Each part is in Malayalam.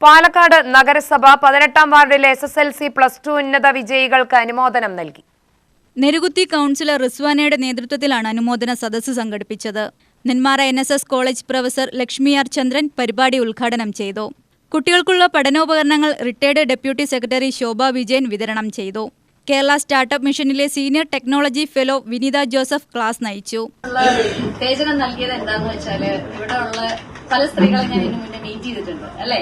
പാലക്കാട് നഗരസഭ 18ാം വാർഡിലെ SSLC +2 ഉന്നത വിജയികൾക്ക് അനുമോദനം നൽകി. നെരുകുത്തി കൗൺസിലർ റിസ്വാനയുടെ നേതൃത്വത്തിലാണ് അനുമോദന സദസ്സ് സംഘടിപ്പിച്ചത്. Nenmara NSS college professor Lakshmi R Chandran പരിപാടി ഉദ്ഘാടനം ചെയ്തു. കുട്ടികൾക്കുള്ള പഠനോപകരണങ്ങൾ retired deputy secretary Shobha Vijayan വിതരണം ചെയ്തു. കേരള സ്റ്റാർട്ടപ്പ് മിഷനിലെ senior technology fellow Vinitha Joseph class നയിച്ചു. ഉത്തേജനം നൽകിയത് എന്താന്ന് വെച്ചാല് ഇവിടെയുള്ള പല സ്ത്രീകളെ ഞാൻ ഇതിനു മുന്നേ മീറ്റ് ചെയ്തിട്ടുണ്ട് അല്ലെ.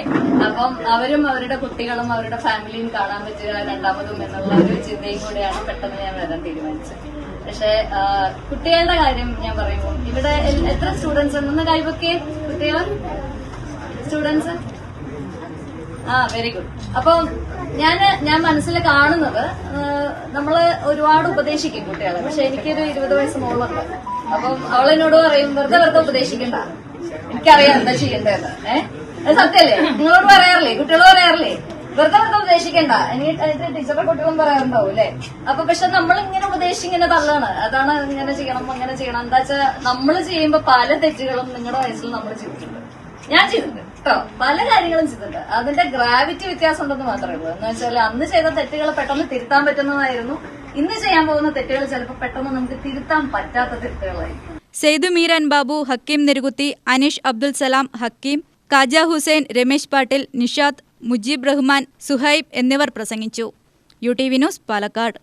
അപ്പം അവരും അവരുടെ കുട്ടികളും അവരുടെ ഫാമിലിയും കാണാൻ പറ്റുക രണ്ടാമതും എന്നുള്ള ഒരു ചിന്തയും കൂടെയാണ് പെട്ടെന്ന് ഞാൻ വരാൻ തീരുമാനിച്ചത്. പക്ഷെ കുട്ടികളുടെ കാര്യം ഞാൻ പറയുമ്പോൾ ഇവിടെ എത്ര സ്റ്റുഡൻസ് ഉണ്ടെന്ന് കൈവക്കെ കുട്ടികൾ സ്റ്റുഡൻസ് വെരി ഗുഡ്. അപ്പം ഞാൻ മനസ്സിൽ കാണുന്നത് നമ്മള് ഒരുപാട് ഉപദേശിക്കും കുട്ടികളെ. പക്ഷെ എനിക്കൊരു 20 വയസ്സ് മോളുണ്ട്. അപ്പം അവളെന്നോട് പറയും വെറുതെ ഉപദേശിക്കണ്ട, എനിക്കറിയാം എന്താ ചെയ്യേണ്ടതെന്ന്. അത് സത്യല്ലേ? നിങ്ങളോട് പറയാറില്ലേ? കുട്ടികൾ പറയാറില്ലേ വെറുതെ ഉപദേശിക്കണ്ട? എനിക്ക് ടീച്ചറുടെ കുട്ടികളും പറയാറുണ്ടാവും അല്ലെ. അപ്പൊ പക്ഷെ നമ്മളിങ്ങനെ ഉപദേശിങ്ങനെ തള്ളാണ്. അതാണ് ഇങ്ങനെ ചെയ്യണം അങ്ങനെ ചെയ്യണം. എന്താ വെച്ചാൽ നമ്മൾ ചെയ്യുമ്പോ പല തെറ്റുകളും നിങ്ങളുടെ വയസ്സിൽ നമ്മൾ ചെയ്തിട്ടുണ്ട്. ഞാൻ ചെയ്തിട്ടുണ്ട് കേട്ടോ, പല കാര്യങ്ങളും ചെയ്തിട്ടുണ്ട്. അതിന്റെ ഗ്രാവിറ്റി വ്യത്യാസം ഉണ്ടെന്ന് മാത്രമേ ഉള്ളൂ. എന്ന് വെച്ചാൽ അന്ന് ചെയ്ത തെറ്റുകൾ പെട്ടെന്ന് തിരുത്താൻ പറ്റുന്നതായിരുന്നു. ഇന്ന് ചെയ്യാൻ പോകുന്ന തെറ്റുകൾ ചിലപ്പോൾ പെട്ടെന്ന് നമുക്ക് തിരുത്താൻ പറ്റാത്ത തെറ്റുകളായിരിക്കും. സെയ്ദു മീരാൻ ബാബു, ഹക്കീം നെരുകുത്തി, അനീഷ് അബ്ദുൽ സലാം, ഹക്കീം, കാജ ഹുസൈൻ, രമേശ് പാട്ടിൽ, നിഷാദ്, മുജീബ് റഹ്മാൻ, സുഹൈബ് എന്നിവർ പ്രസംഗിച്ചു. UTV news, Palakkad.